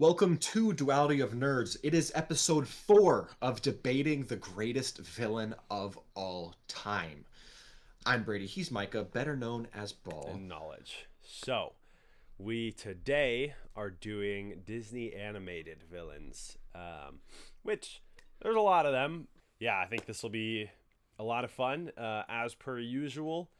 Welcome to Duality of Nerds. It is episode 4 of debating the greatest villain of all time. I'm Brady. He's Micah, better known as Brawl. And knowledge. So, we today are doing Disney animated villains, which there's a lot of them. Yeah, I think this will be a lot of fun. As per usual,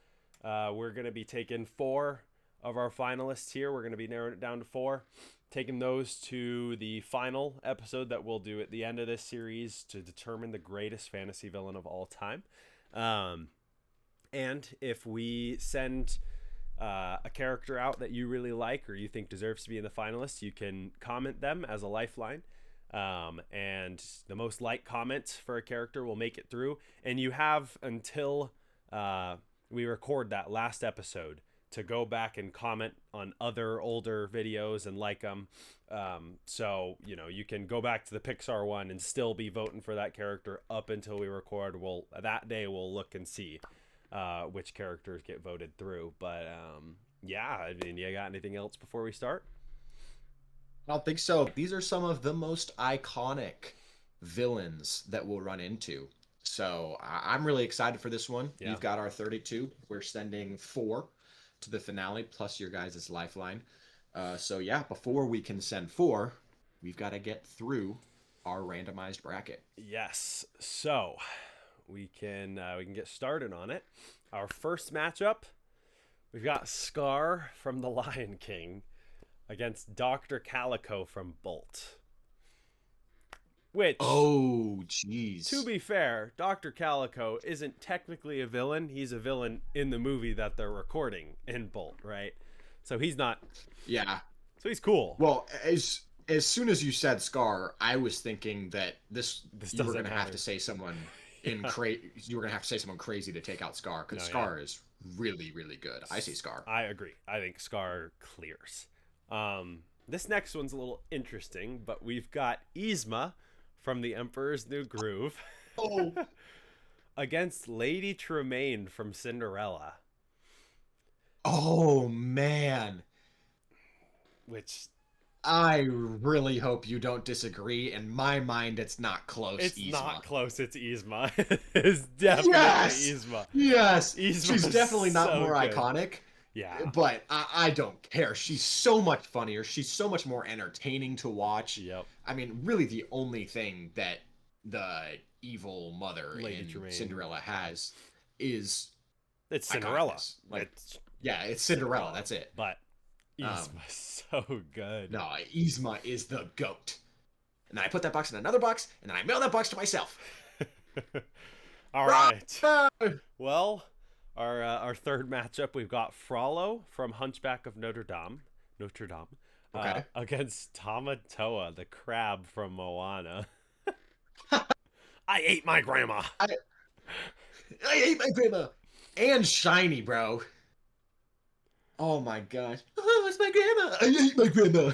we're going to be taking 4 of our finalists here. We're going to be narrowing it down to 4, taking those to the final episode that we'll do at the end of this series to determine the greatest fantasy villain of all time. And if we send a character out that you really like or you think deserves to be in the finalists, you can comment them as a lifeline. And the most liked comments for a character will make it through. And you have until we record that last episode to go back and comment on other older videos and like them. So, you can go back to the Pixar one and still be voting for that character up until we record. That day we'll look and see which characters get voted through. But yeah, I mean, you got anything else before we start? I don't think so. These are some of the most iconic villains that we'll run into. So I'm really excited for this one. Yeah. You've got our 32. We're sending 4 to the finale, plus your guys' lifeline. So yeah, before we can send 4, we've got to get through our randomized bracket. Yes. So we can get started on it. Our first matchup, we've got Scar from The Lion King against Dr. Calico from Bolt. Which, oh, jeez. to be fair, Dr. Calico isn't technically a villain. He's a villain in the movie that they're recording in Bolt, right? So he's not. Yeah. So he's cool. Well, as soon as you said Scar, I was thinking that you were going to have to say someone you were going to have to say someone crazy to take out Scar, because Scar is really, really good. I say Scar. I agree. I think Scar clears. This next one's a little interesting, but we've got Yzma from The Emperor's New Groove against Lady Tremaine from Cinderella. Oh, man. Which I really hope you don't disagree. In my mind, it's not close. It's Yzma. not close. It's Yzma. It's definitely Yzma. Yes. Yzma's She's definitely not so more good. iconic. Yeah. But I don't care. She's so much funnier. She's so much more entertaining to watch. Yep. I mean, really the only thing that the evil mother Lady in Tremaine. Cinderella has is It's Cinderella. iconics. It's Cinderella. That's it. But Yzma's so good. No, Yzma is the goat. And then I put that box in another box, and then I mail that box to myself. All right. Well, our third matchup, we've got Frollo from Hunchback of Notre Dame. Okay. Against Tamatoa, the crab from Moana. I ate my grandma. I ate my grandma. And Shiny, bro. Oh my gosh. Oh, it's my grandma. I ate my grandma.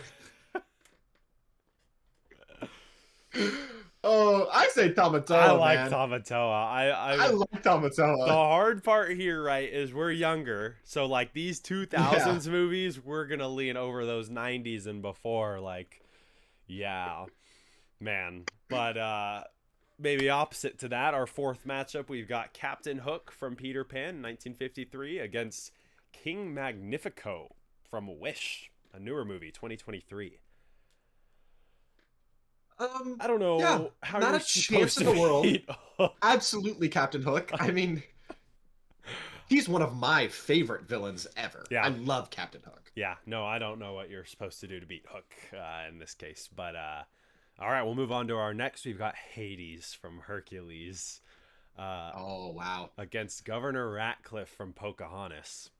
Oh, I say Tamatoa, I like man. Tamatoa. I like Tamatoa. The hard part here, right, is we're younger. So, like, these 2000s movies, we're going to lean over those 90s and before. Like, yeah, man. But maybe opposite to that, our fourth matchup, we've got Captain Hook from Peter Pan, 1953, against King Magnifico from Wish, a newer movie, 2023. I don't know how not you're a chance supposed in to the world. beat Hook. Absolutely Captain Hook. I mean, he's one of my favorite villains ever. Yeah. I love Captain Hook. Yeah, no, I don't know what you're supposed to do to beat Hook in this case. But all right, we'll move on to our next. We've got Hades from Hercules Oh, wow. against Governor Ratcliffe from Pocahontas.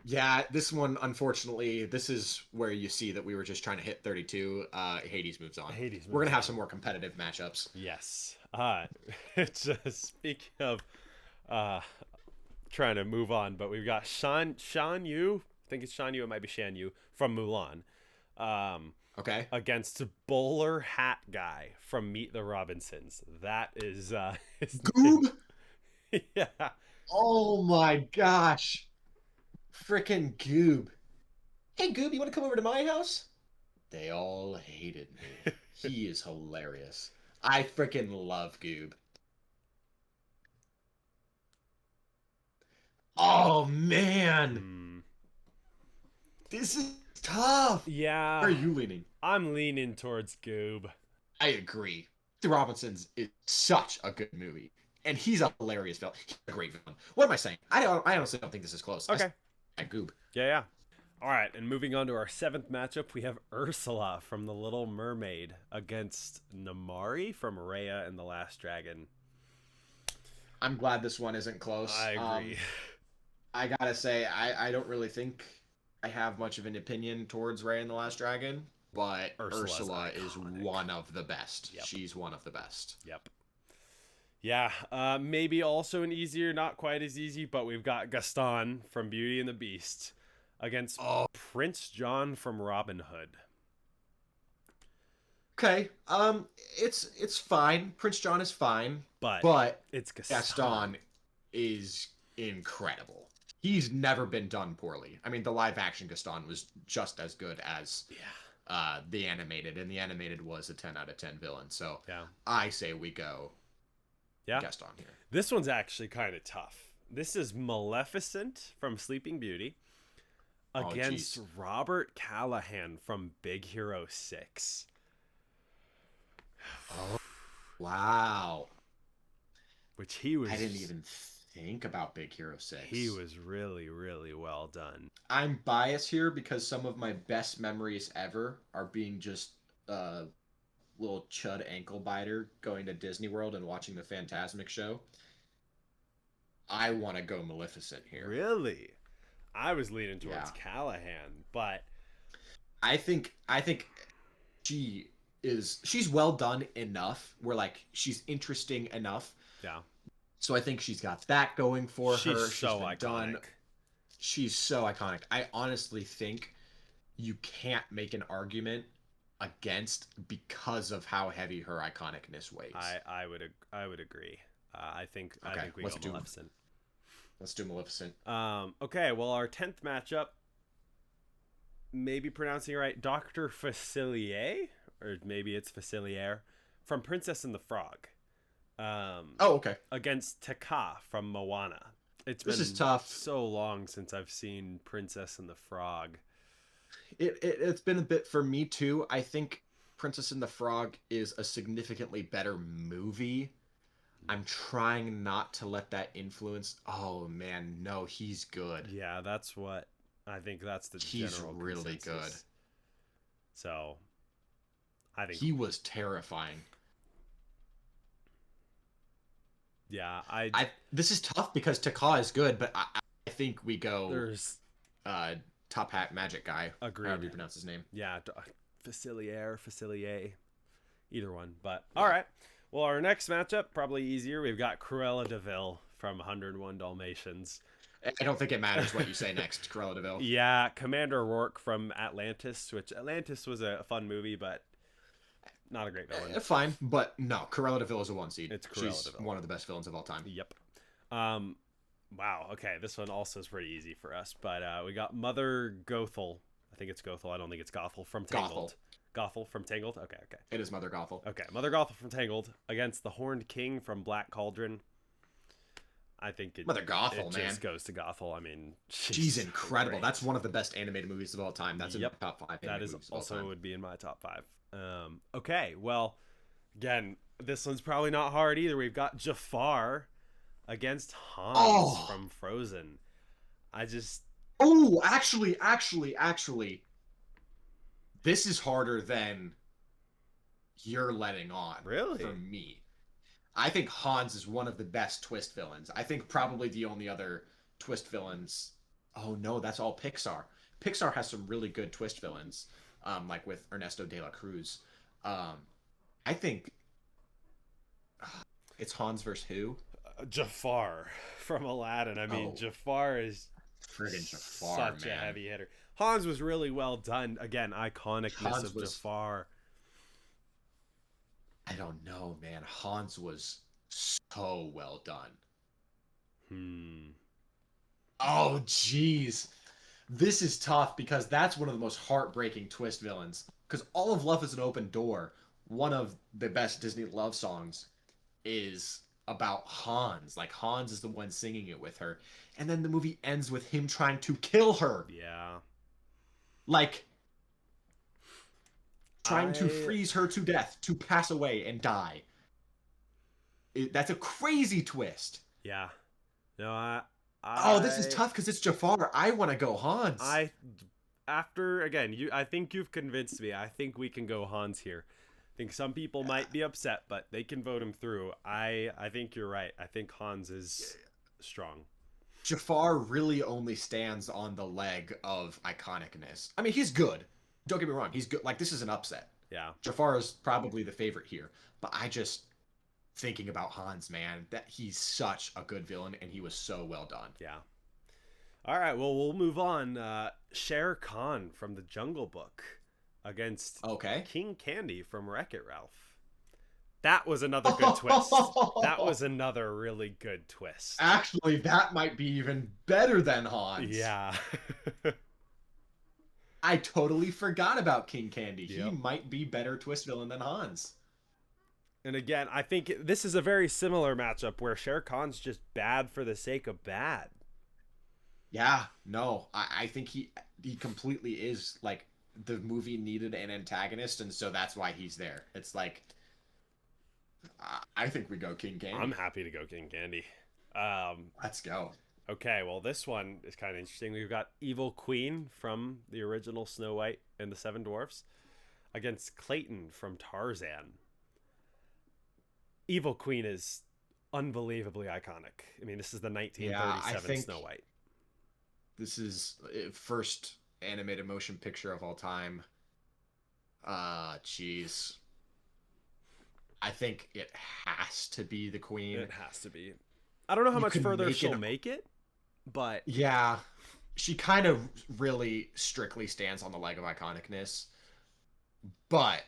Yeah, this one, unfortunately, this is where you see that we were just trying to hit 32. Hades moves on. We're going to have some more competitive matchups. Yes. Just speaking of trying to move on, but we've got Shan Yu. I think it's Shan Yu. It might be Shan Yu from Mulan. Okay. Against Bowler Hat Guy from Meet the Robinsons. That is Goob? yeah. Oh my gosh. Frickin' Goob. Hey, Goob, you want to come over to my house? They all hated me. He is hilarious. I freaking love Goob. Oh man, this is tough. Yeah. Where are you leaning? I'm leaning towards Goob. I agree. The Robinsons is such a good movie, and he's a hilarious villain. He's a great villain. What am I saying? I honestly don't think this is close. Okay. I Goob. Yeah. All right, and moving on to our 7th matchup, we have Ursula from The Little Mermaid against Namaari from Raya and the Last Dragon. I'm glad this one isn't close. I agree. I gotta say, I don't really think I have much of an opinion towards Raya and the Last Dragon, but Ursula is one of the best. Yep. She's one of the best. Yep. Yeah, maybe also an easier, not quite as easy, but we've got Gaston from Beauty and the Beast against Prince John from Robin Hood. Okay, it's fine. Prince John is fine, but it's Gaston. Gaston is incredible. He's never been done poorly. I mean, the live action Gaston was just as good as the animated, and the animated was a 10 out of 10 villain. So I say we go Gaston here. This one's actually kind of tough. This is Maleficent from Sleeping Beauty against Robert Callahan from Big Hero 6. Oh, wow. Which he was... I didn't even think about Big Hero 6. He was really, really well done. I'm biased here because some of my best memories ever are being just little chud ankle biter going to Disney World and watching the Fantasmic show. I want to go Maleficent here. Really? I was leaning towards Callahan, but I think she's well done enough where like she's interesting enough. Yeah. So I think she's got that going for her. She's so iconic. Done. She's so iconic. I honestly think you can't make an argument against because of how heavy her iconicness weighs. I would agree. I think we go Maleficent. Let's do Maleficent. Okay, well, our 10th matchup, maybe pronouncing it right, Dr. Facilier, or maybe it's Facilier, from Princess and the Frog. Okay. Against Taka from Moana. This is tough. So long since I've seen Princess and the Frog. It's been a bit for me too. I think Princess and the Frog is a significantly better movie. I'm trying not to let that influence. Oh man, no, he's good. Yeah, that's what I think. That's the general consensus. He's really good. So, I think he was terrifying. Yeah, this is tough because Taka is good, but I think we go. There's Top Hat Magic guy. Agreed. However you pronounce his name. Yeah, Facilier, either one. But all right. Well, our next matchup probably easier. We've got Cruella de Vil from 101 Dalmatians. I don't think it matters what you say next, Cruella de Vil. Yeah, Commander Rourke from Atlantis, which Atlantis was a fun movie, but not a great villain. Fine, but no, Cruella de Vil is a 1 seed. It's Cruella She's de Vil. One of the best villains of all time. Yep. Wow. Okay, this one also is pretty easy for us, but we got Mother Gothel. I think it's Gothel. I don't think it's Gothel from Tangled. Gothel from Tangled? Okay. It is Mother Gothel. Okay, Mother Gothel from Tangled against the Horned King from Black Cauldron. I think Mother Gothel, it just goes to Gothel. I mean, she's incredible. That's one of the best animated movies of all time. That's in the top 5. That is also would be in my top 5. Okay, well, again, this one's probably not hard either. We've got Jafar against Hans from Frozen. Actually, this is harder than you're letting on. Really? For me. I think Hans is one of the best twist villains. I think probably the only other twist villains... Oh, no, that's all Pixar. Pixar has some really good twist villains, like with Ernesto de la Cruz. I think... It's Hans versus who? Jafar from Aladdin. I mean, Jafar is friggin' Jafar, such a heavy hitter. Hans was really well done. Again, iconicness of Jafar. I don't know, man. Hans was so well done. Oh, jeez. This is tough because that's one of the most heartbreaking twist villains. Because all of Love is an Open Door, one of the best Disney love songs, is about Hans. Like Hans is the one singing it with her. And then the movie ends with him trying to kill her. Yeah. Like trying to freeze her to death, to pass away and die. That's a crazy twist. Yeah. No, Oh, this is tough because it's Jafar. I want to go Hans. I think you've convinced me. I think we can go Hans here. I think some people might be upset, but they can vote him through. I think you're right. I think Hans is strong. Jafar really only stands on the leg of iconicness. I mean, he's good. Don't get me wrong. He's good. Like, this is an upset. Yeah. Jafar is probably the favorite here. But I just, thinking about Hans, man, that he's such a good villain, and he was so well done. Yeah. All right, well, we'll move on. Shere Khan from the Jungle Book against King Candy from Wreck-It Ralph. That was another good twist. That was another really good twist. Actually, that might be even better than Hans. Yeah. I totally forgot about King Candy. Yep. He might be better twist villain than Hans. And again, I think this is a very similar matchup where Shere Khan's just bad for the sake of bad. Yeah, no, I think he completely is. Like, the movie needed an antagonist, and so that's why he's there. It's like, I think we go King Candy. I'm happy to go King Candy. Let's go. Okay, well, this one is kind of interesting. We've got Evil Queen from the original Snow White and the Seven Dwarfs against Clayton from Tarzan. Evil Queen is unbelievably iconic. I mean, this is the 1937 Snow White. This is first animated motion picture of all time. Jeez. I think it has to be the Queen. It has to be. I don't know how much further she'll make it, but... Yeah. She kind of really strictly stands on the leg of iconicness. But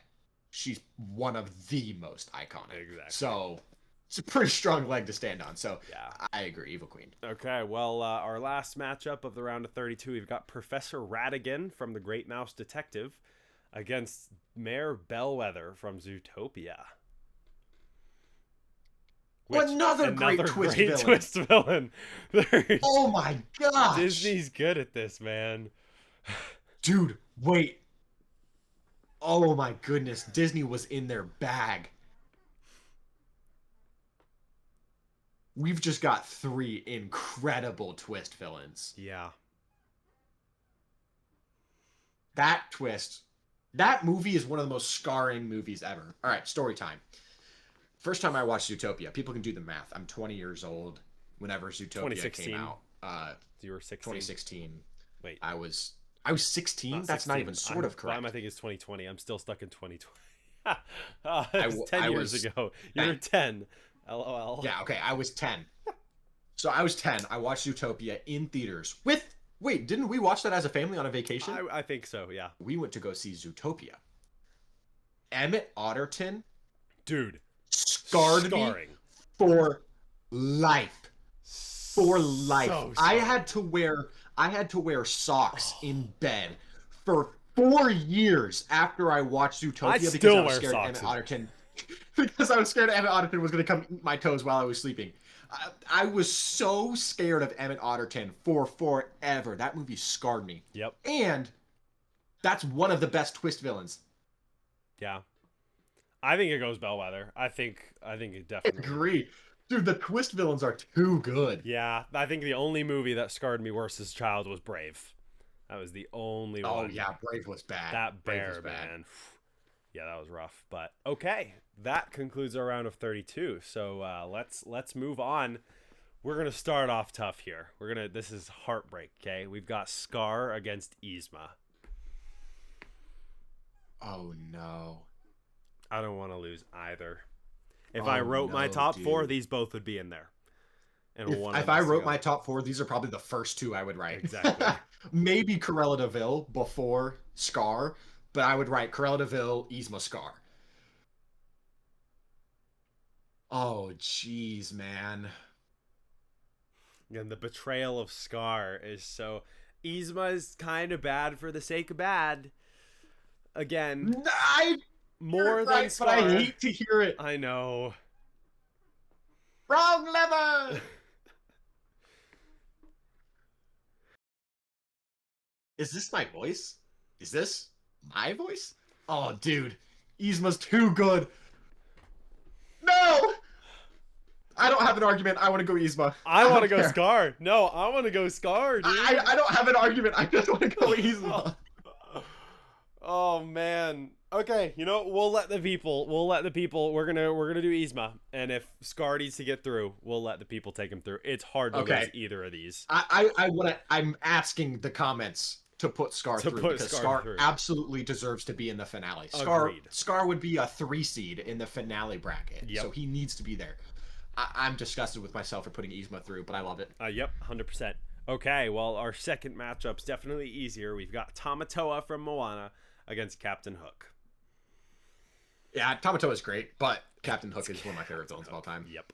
she's one of the most iconic. Exactly. So it's a pretty strong leg to stand on. So yeah, I agree. Evil Queen. Okay. Well, our last matchup of the round of 32, we've got Professor Ratigan from The Great Mouse Detective against Mayor Bellwether from Zootopia. Another great twist villain. Oh my gosh. Disney's good at this, man. Dude, wait. Oh my goodness. Disney was in their bag. We've just got 3 incredible twist villains. Yeah. That twist. That movie is one of the most scarring movies ever. All right, story time. First time I watched Zootopia, people can do the math. I'm 20 years old whenever Zootopia came out. You were 16. 2016. Wait. I was 16? That's not even sort of correct. I think it's 2020. I'm still stuck in 2020. It was 10 years ago. You were 10. LOL. Yeah, okay. I was 10. So I was 10. I watched Zootopia in theaters with... Wait, didn't we watch that as a family on a vacation? I think so, yeah. We went to go see Zootopia. Emmett Otterton... Dude. Scarred me for life. For life. So I had to wear socks in bed for 4 years after I watched Zootopia because I was scared Emmett Otterton because I was scared Emmett Otterton was going to come eat my toes while I was sleeping. I was so scared of Emmett Otterton for forever. That movie scarred me. Yep. And that's one of the best twist villains. Yeah. I think it goes Bellwether. I think it definitely. I agree. Dude, the twist villains are too good. Yeah, I think the only movie that scarred me worse as a child was Brave. That was the only one. Oh yeah, Brave was bad. That bear, man. Yeah, that was rough. But okay, that concludes our round of 32. So let's move on. We're gonna start off tough here. This is heartbreak. Okay, we've got Scar against Yzma. Oh no. I don't want to lose either. If I wrote my top 4, these both would be in there. And if I wrote my top 4, these are probably the first 2 I would write. Exactly. Maybe Cruella de Vil before Scar, but I would write Cruella de Vil, Yzma, Scar. Oh, jeez, man. And the betrayal of Scar is so... Yzma is kind of bad for the sake of bad. Again, more than right, Scar. But I hate to hear it. I know. Wrong lever. Is this my voice? Is this my voice? Oh, dude. Yzma's too good. No! I don't have an argument. I want to go Yzma. I want to go Scar. No, I want to go Scar, dude. I don't have an argument. I just want to go Yzma. Oh man. Okay, you know, we'll let the people. We're gonna do Yzma, and if Scar needs to get through, we'll let the people take him through. It's hard to lose either of these. I'm asking the comments to put Scar through because Scar absolutely deserves to be in the finale. Scar would be a 3 seed in the finale bracket, so he needs to be there. I'm disgusted with myself for putting Yzma through, but I love it. Yep, 100%. Okay, well, our second matchup's definitely easier. We've got Tamatoa from Moana against Captain Hook. Yeah, Tamatoa is great, but Captain Hook is one of my favorite villains of all time. Yep.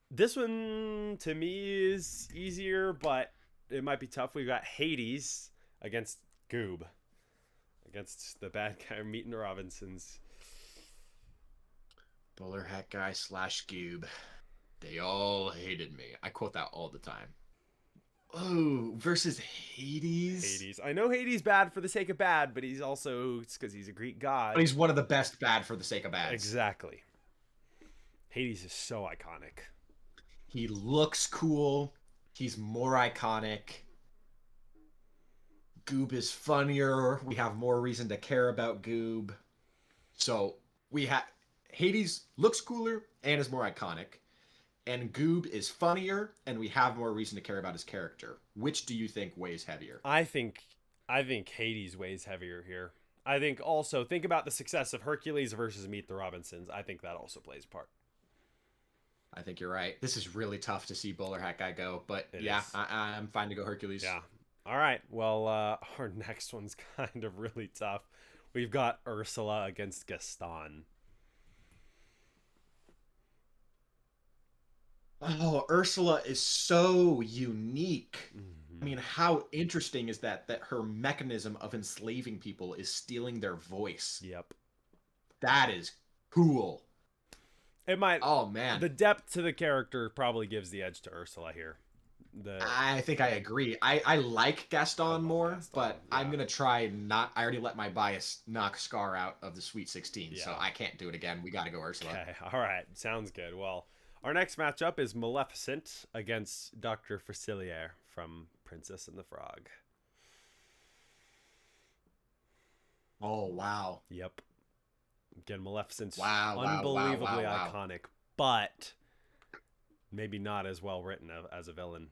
This one, to me, is easier, but it might be tough. We've got Hades against Goob. Against the bad guy, Meetin' Robinsons. Bowler hat guy / Goob. They all hated me. I quote that all the time. Oh, versus Hades. I know Hades bad for the sake of bad, but he's also, it's because he's a Greek god. But he's one of the best bad for the sake of bad. Exactly. Hades is so iconic. He looks cool. He's more iconic. Goob is funnier. We have more reason to care about Goob. So we have Hades looks cooler and is more iconic. And Goob is funnier, and we have more reason to care about his character. Which do you think weighs heavier? I think Hades weighs heavier here. I think also, think about the success of Hercules versus Meet the Robinsons. I think that also plays a part. I think you're right. This is really tough to see Bowler Hat Guy go, but I'm fine to go Hercules. Yeah. All right. Well, our next one's kind of really tough. We've got Ursula against Gaston. Oh, Ursula is so unique. I mean, how interesting is that her mechanism of enslaving people is stealing their voice? Yep. That is cool. It might. Oh, man. The depth to the character probably gives the edge to Ursula here. I think I agree. I like Gaston more, but I'm going to try not... I already let my bias knock Scar out of the Sweet 16, so I can't do it again. We got to go Ursula. Okay. All right. Sounds good. Well... Our next matchup is Maleficent against Dr. Facilier from Princess and the Frog. Oh, wow. Yep. Again, Maleficent's unbelievably iconic, but maybe not as well written as a villain.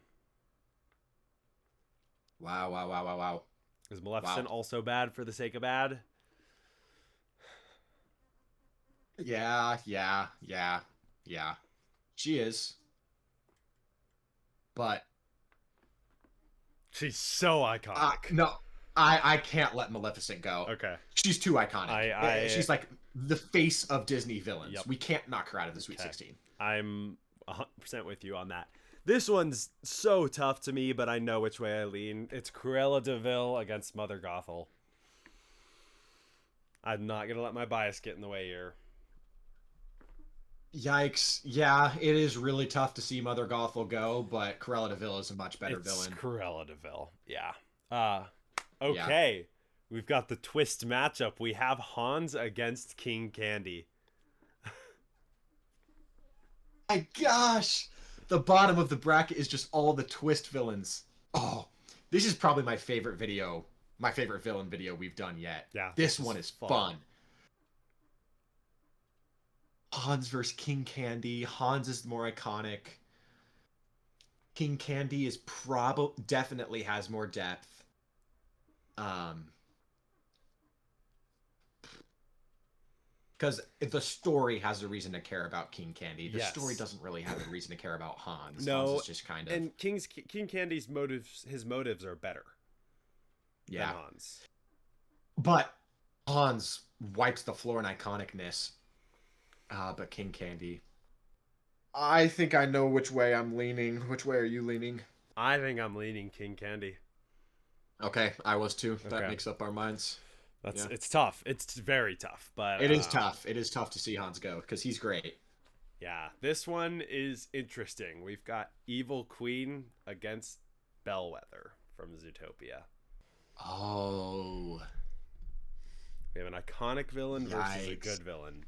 Wow. Is Maleficent also bad for the sake of bad? Yeah. She is. But she's so iconic. No, I can't let Maleficent go. Okay. She's too iconic. She's like the face of Disney villains. Yep. We can't knock her out of the Sweet 16. I'm 100% with you on that. This one's so tough to me, but I know which way I lean. It's Cruella de Vil against Mother Gothel. I'm not going to let my bias get in the way here. Yikes. Yeah, it is really tough to see Mother Gothel go, but Cruella de Vil is a much better villain. Cruella de Vil. Yeah. Okay. Yeah. We've got the twist matchup. We have Hans against King Candy. My gosh. The bottom of the bracket is just all the twist villains. Oh, this is probably my favorite villain video we've done yet. Yeah. This one is fun. Hans versus King Candy. Hans is more iconic. King Candy is definitely has more depth. Because the story has a reason to care about King Candy. The story doesn't really have a reason to care about Hans. No, Hans is just kind of... And King Candy's motives are better than Hans. But Hans wipes the floor in iconicness. But King Candy. I think I know which way I'm leaning. Which way are you leaning? I think I'm leaning King Candy. Okay, I was too. That Okay. makes up our minds. That's Yeah. it's tough. It's very tough, but It is tough. It is tough to see Hans go because he's great. yeah, this one is interesting. We've got Evil Queen against Bellwether from Zootopia. Oh, We have an iconic villain versus a yikes. good villain.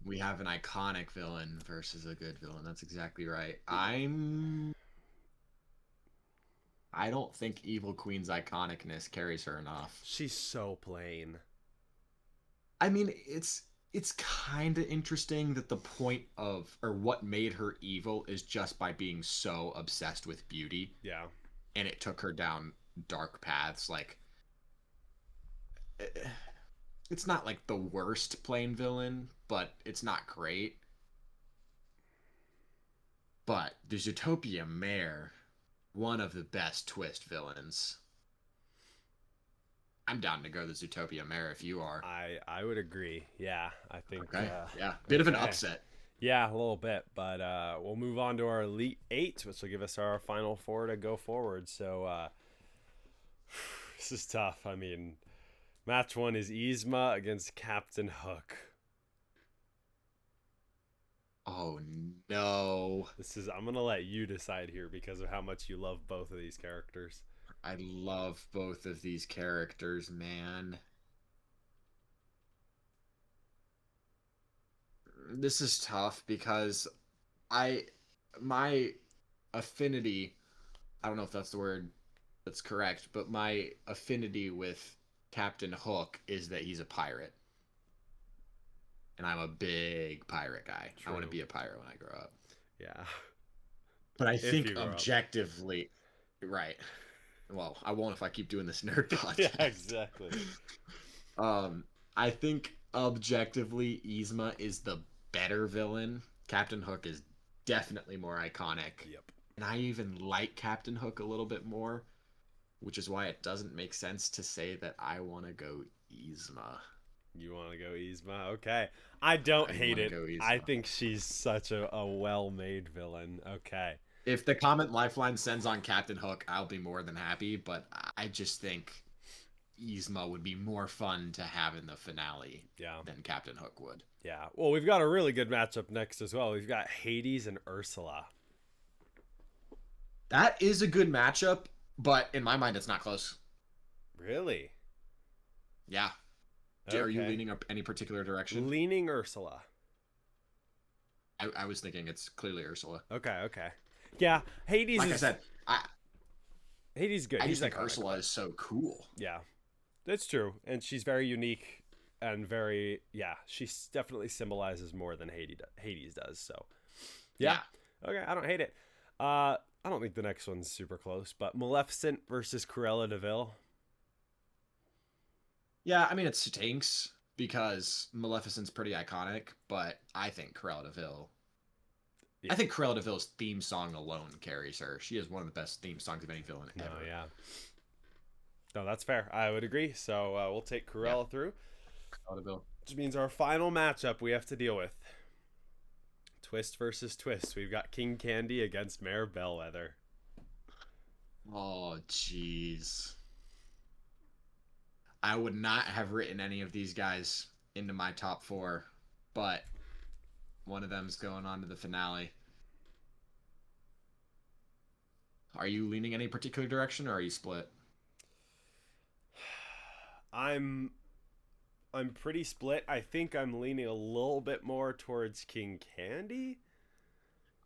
We have an iconic villain versus a good villain. That's exactly right. I don't think Evil Queen's iconicness carries her enough. She's so plain. I mean, it's kind of interesting that the point of or what made her evil is just by being so obsessed with beauty, Yeah. and it took her down dark paths. Like, eh, it's not like the worst plain villain, but it's not great. But the Zootopia Mayor, one of the best twist villains. I'm down to go the Zootopia Mayor if you are. I would agree. Yeah, I think. Okay. Yeah. Bit of an Okay. upset. Yeah, a little bit, but we'll move on to our Elite Eight, which will give us our final four to go forward. So this is tough. I mean, match one is Yzma against Captain Hook. Oh no. I'm gonna let you decide here because of how much you love both of these characters. I love both of these characters, man. This is tough because I my affinity, I don't know if that's the word that's correct, but my affinity with Captain Hook is that he's a pirate. And I'm a big pirate guy. I want to True. be a pirate when I grow up. Yeah. But I If think you grow up. objectively, right. Well, I won't if I keep doing this nerd Yeah, podcast. exactly. I think objectively, Yzma is the better villain. Captain Hook is definitely more iconic. Yep. And I even like Captain Hook a little bit more, which is why it doesn't make sense to say that I want to go Yzma. You want to go Yzma? Okay. I don't I hate want to it. go Yzma. I think she's such a well-made villain. Okay. If the comment Lifeline sends on Captain Hook, I'll be more than happy, but I just think Yzma would be more fun to have in the finale Yeah. than Captain Hook would. Yeah. Well, we've got a really good matchup next as well. We've got Hades and Ursula. That is a good matchup, but in my mind, it's not close. Really? Yeah. Okay. Are you leaning up any particular direction? Leaning Ursula. I was thinking it's clearly Ursula. Okay, okay. Yeah, Hades Like is... I said, Hades is good. I He's just think iconic. Ursula is so cool. Yeah. That's true. And she's very unique and very... Yeah, she definitely symbolizes more than Hades does, so... Yeah. Okay, I don't hate it. I don't think the next one's super close, but Maleficent versus Cruella de Vil. Yeah, I mean, it stinks because Maleficent's pretty iconic, but I think Cruella de Vil. Yeah. I think Cruella de Vil's theme song alone carries her. She is one of the best theme songs of any villain ever. Oh, yeah. No, that's fair. I would agree. So we'll take Cruella through. Cruella de Vil. Which means our final matchup we have to deal with. Twist versus Twist. We've got King Candy against Mayor Bellwether. Oh, jeez. I would not have written any of these guys into my top four, but one of them's going on to the finale. Are you leaning any particular direction, or are you split? I'm pretty split. I think I'm leaning a little bit more towards King Candy.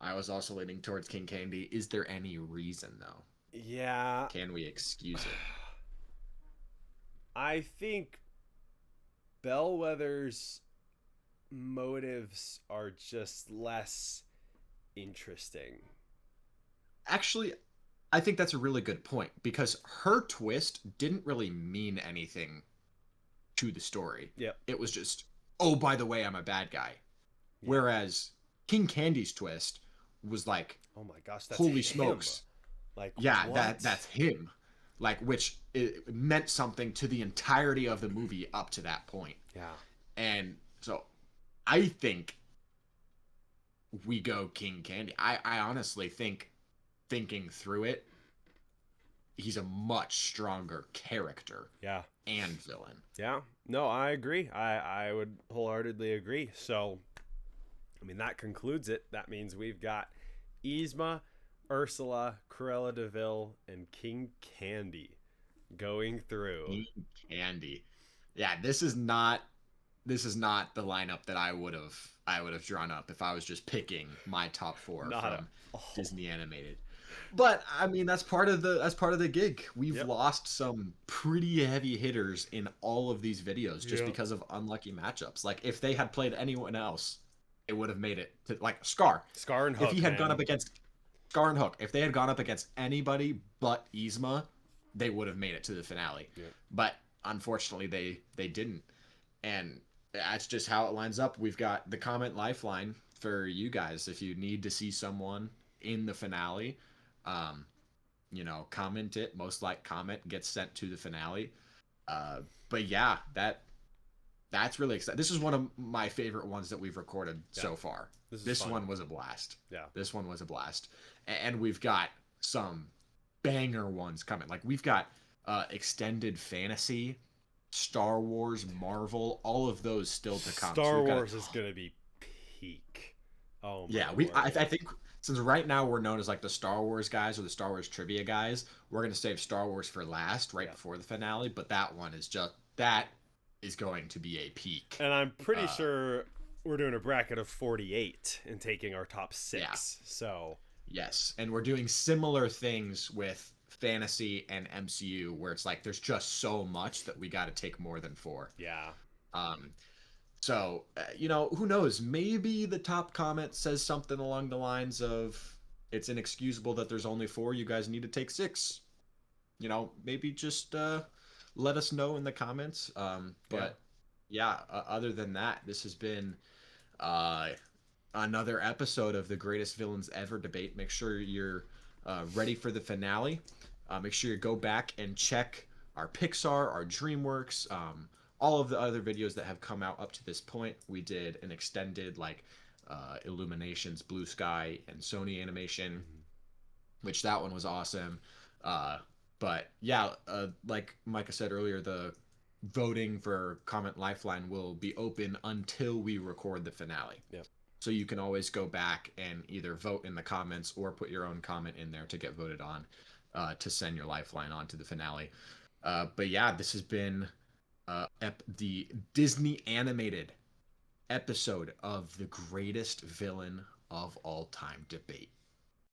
I was also leaning towards King Candy. Is there any reason, though? Yeah. Can we excuse it? I think Bellwether's motives are just less interesting. Actually, I think that's a really good point because her twist didn't really mean anything to the story. Yep. It was just, oh, by the way, I'm a bad guy. Yeah. Whereas King Candy's twist was like, oh my gosh, that's holy him. smokes. Like, yeah, what? that's him. Like, which it meant something to the entirety of the movie up to that point. Yeah. And so I think we go King Candy. I honestly think, thinking through it, he's a much stronger character Yeah. and villain. Yeah. No, I agree. I would wholeheartedly agree. So, I mean, that concludes it. That means we've got Yzma, Ursula, Cruella de Vil, and King Candy going through. King Candy. Yeah, this is not the lineup that I would have drawn up if I was just picking my top four from Disney animated. But I mean that's part of the gig. We've lost some pretty heavy hitters in all of these videos just because of unlucky matchups. Like if they had played anyone else, it would have made it to like Scar. Scar and Hook. If he had gone up against Scar and Hook, if they had gone up against anybody but Yzma, they would have made it to the finale. Yeah. But unfortunately they didn't. And that's just how it lines up. We've got the comment lifeline for you guys if you need to see someone in the finale. You know, comment it. Most like comment gets sent to the finale. But yeah, that's really exciting. This is one of my favorite ones that we've recorded so far. This one was a blast. Yeah. This one was a blast. And we've got some banger ones coming. Like we've got extended fantasy, Star Wars, Marvel, all of those still to come. Star Wars is gonna be peak. Oh my yeah, I think since right now we're known as like the Star Wars guys or the Star Wars trivia guys, we're gonna save Star Wars for last, right before the finale. But that one is going to be a peak. And I'm pretty sure we're doing a bracket of 48 and taking our top 6. Yeah. So yes, and we're doing similar things with fantasy and MCU where it's like there's just so much that we got to take more than 4. Yeah. So you know, who knows? Maybe the top comment says something along the lines of, "It's inexcusable that there's only 4. You guys need to take 6." You know, maybe just let us know in the comments. But yeah, other than that, this has been another episode of the Greatest Villains Ever debate. Make sure you're ready for the finale. Make sure you go back and check our Pixar, our DreamWorks, all of the other videos that have come out up to this point. We did an extended like Illuminations, Blue Sky, and Sony animation, which that one was awesome. But yeah, like Micah said earlier, the voting for Comment Lifeline will be open until we record the finale. Yep. So you can always go back and either vote in the comments or put your own comment in there to get voted on to send your lifeline on to the finale. But yeah, this has been the Disney animated episode of the Greatest Villain of All Time debate.